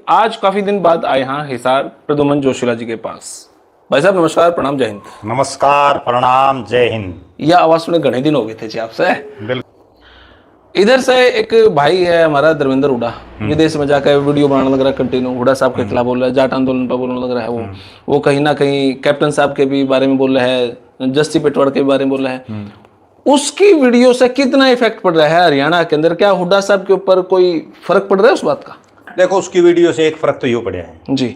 आज काफी दिन बाद आए हैं हिसार प्रद्युमन जोशीला जी के पास। भाई साहब नमस्कार, प्रणाम, जय हिंद। नमस्कार, प्रणाम, जय हिंद। यह आवाज सुने घने दिन हो गए थे जी आपसे। बिल्कुल। इधर से एक भाई है हमारा धर्मेंद्र हुड्डा, विदेश में जाकर वीडियो बनाने लग रहा है कंटिन्यू। हुड्डा साहब के खिलाफ बोल रहा है, जाट आंदोलन पर बोलने लग रहा है। वो कहीं ना कहीं कैप्टन साहब के भी बारे में बोल रहा है, जस्सी पेटवाड़ के बारे में बोल रहा है। उसकी वीडियो से कितना इफेक्ट पड़ रहा है हरियाणा के अंदर? क्या हुड्डा साहब के ऊपर कोई फर्क पड़ रहा है उस बात का? देखो, उसकी वीडियो से एक फर्क तो ये पड़ा है जी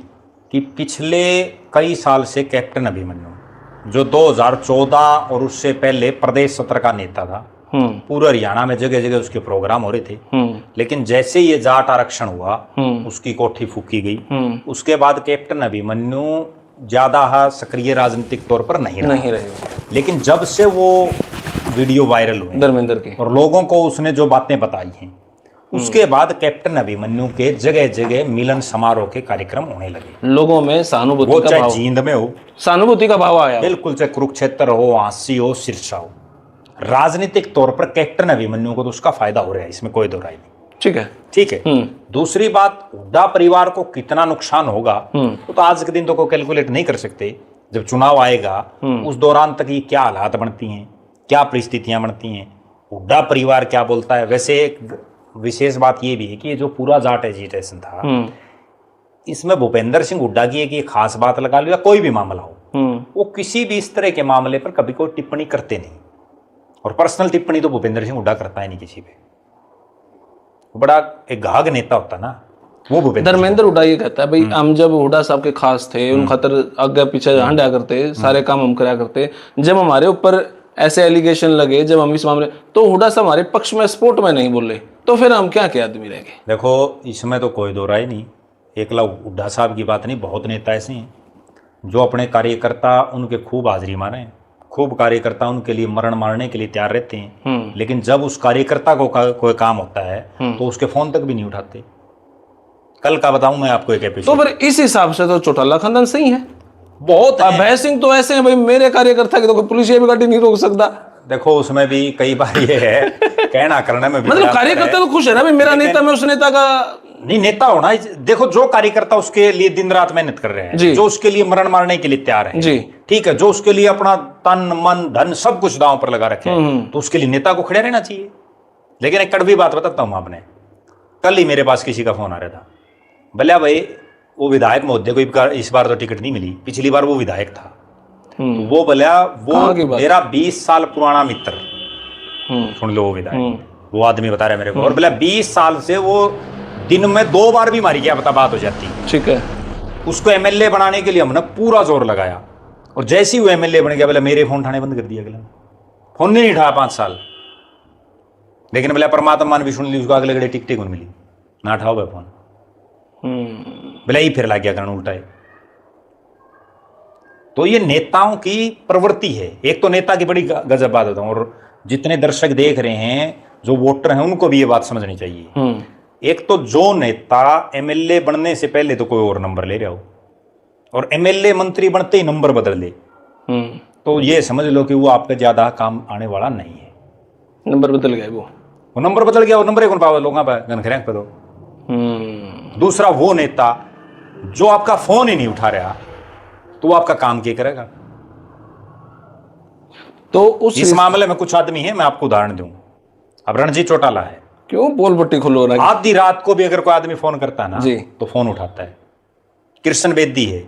कि पिछले कई साल से कैप्टन अभिमन्यु, जो 2014 और उससे पहले प्रदेश सत्र का नेता था, पूरे हरियाणा में जगह जगह उसके प्रोग्राम हो रहे थे। लेकिन जैसे ये जाट आरक्षण हुआ, उसकी कोठी फूकी गई। उसके बाद कैप्टन अभिमन्यु ज्यादा सक्रिय राजनीतिक तौर पर नहीं रहे। लेकिन जब से वो वीडियो वायरल हुए धर्मेंद्र की और लोगों को उसने जो बातें बताई हैं, उसके बाद कैप्टन अभिमन्यु के जगह जगह मिलन समारोह के कार्यक्रम होने लगे। लोगों में सहानुभूति वो का चाहे भाव, जींद में हो, सहानुभूति का भाव आया। बिल्कुल, चाहे कुरुक्षेत्र हो, आंसी हो, सिरसा हो, राजनीतिक तौर पर कैप्टन अभिमन्यु को तो उसका फायदा हो रहा है, इसमें कोई दो राय नहीं। ठीक है। दूसरी बात, हुड्डा परिवार को कितना नुकसान होगा तो आज के दिन तो कोई कैलकुलेट नहीं कर सकते। जब चुनाव आएगा उस दौरान तक ये क्या हालात बनती हैं, क्या परिस्थितियां बनती हैं, हुड्डा परिवार क्या बोलता है। वैसे एक विशेष बात ये भी है कि ये जो पूरा जाट एजिटेशन था, इसमें भूपेंद्र सिंह हुड्डा की एक खास बात लगा लो, या कोई भी मामला हो, वो किसी भी इस तरह के मामले पर कभी कोई टिप्पणी करते नहीं। और पर्सनल टिप्पणी तो भूपेंद्र सिंह हुड्डा करता है नहीं किसी पे। बड़ा एक घाघ नेता होता ना वो धर्मेंद्र हुड्डा ये कहता है, भाई हम जब हुड्डा साहब के खास थे, उन खातर आगे पीछे हंडा करते, सारे काम हम करा करते। जब हमारे ऊपर ऐसे एलिगेशन लगे, जब हम इस मामले, तो हुड्डा साहब हमारे पक्ष में, सपोर्ट में नहीं बोले, तो फिर हम क्या आदमी रहेंगे? देखो, इसमें तो कोई दो राय नहीं। एकला हुड्डा साहब की बात नहीं, बहुत नेता ऐसे हैं जो अपने कार्यकर्ता उनके खूब हाजिरी मारे, खूब कार्यकर्ता उनके लिए मरण मारने के लिए तैयार रहते हैं। लेकिन जब उस कार्यकर्ता को कोई काम होता है तो उसके फोन तक भी नहीं उठाते। कल का बताऊं मैं आपको एक एपिसोड। तो फिर इस हिसाब से तो चौटाला खानदान सही है। बहुत अभय सिंह तो ऐसे हैं, भाई मेरे कार्यकर्ता की तो पुलिस भी गाड़ी नहीं रोक सकता। देखो, उसमें भी कई बार ये है कहना करने में मतलब कार्यकर्ता तो खुश है ना, भाई मेरा नेता, मैं उस नेता का नहीं, नेता होना। देखो, जो कार्यकर्ता उसके लिए दिन रात मेहनत कर रहे हैं, जो उसके लिए मरण मारने के लिए तैयार है जी, ठीक है, जो उसके लिए अपना तन मन धन सब कुछ दांव पर लगा रखे हैं, तो उसके लिए नेता को खड़े रहना चाहिए। लेकिन एक कड़वी बात बताता हूं आपने, कल ही मेरे पास किसी का फोन आ रहा था, भले भाई वो विधायक महोदय को इस बार तो टिकट नहीं मिली, पिछली बार वो विधायक था, तो वो भला वो मेरा 20 साल पुराना मित्र, सुन लो, वो विधायक, वो आदमी बता रहा है मेरे को, और भला 20 साल से वो दिन में 2 बार भी मारी, क्या पता बात हो जाती। ठीक है। उसको एमएलए बनाने के लिए हमने पूरा जोर लगाया, और जैसे ही वो एमएलए बन गया, बोला मेरे फोन उठाने बंद कर दिया, अगला फोन नहीं उठाया 5 साल। लेकिन बोला परमात्मा ने भी सुन ली, उसको अगले घड़ी टिक टिक मिली, ना उठाओ भाई फोन, बोला ही फिर लग गया करना उल्टा है। तो ये नेताओं की प्रवृत्ति है। एक तो नेता की बड़ी गजब बात होता है, और जितने दर्शक देख रहे हैं, जो वोटर हैं, उनको भी ये बात समझनी चाहिए। एक तो जो नेता एमएलए बनने से पहले तो कोई और नंबर ले रहा हो, और एमएलए मंत्री बनते ही नंबर बदल ले, तो ये समझ लो कि वो आपका ज्यादा काम आने वाला नहीं है। नंबर बदल गया, वो नंबर बदल गया, वो नंबर कौन पावा लोगों पर गनखरेंग पे दो। दूसरा, वो नेता जो आपका फोन ही नहीं उठा रहा, तो वो आपका काम क्या करेगा? तो इस मामले में कुछ आदमी है, मैं आपको उदाहरण दूं। अब रणजीत चौटाला है, क्यों पोल पट्टी खुलो रहा है? आधी रात को भी अगर कोई आदमी फोन करता है ना तो फोन उठाता है। कृष्ण बेदी है,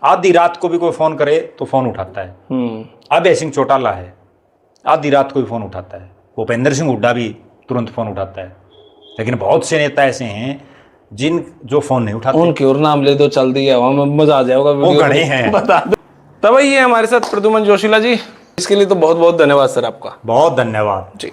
आधी रात को भी कोई फोन करे तो फोन उठाता है। अभय सिंह चौटाला है, आधी रात को भी फोन उठाता है। भूपेंद्र सिंह हुड्डा भी तुरंत फोन उठाता है। लेकिन बहुत से नेता ऐसे हैं जो फोन नहीं उठाते। उनके और नाम ले दो, चल दिया, मजा आ जाएगा, वो गणे हैं, बता दो। तब ये हमारे साथ प्रद्युमन जोशीला जी, इसके लिए तो बहुत बहुत धन्यवाद सर आपका। बहुत धन्यवाद जी।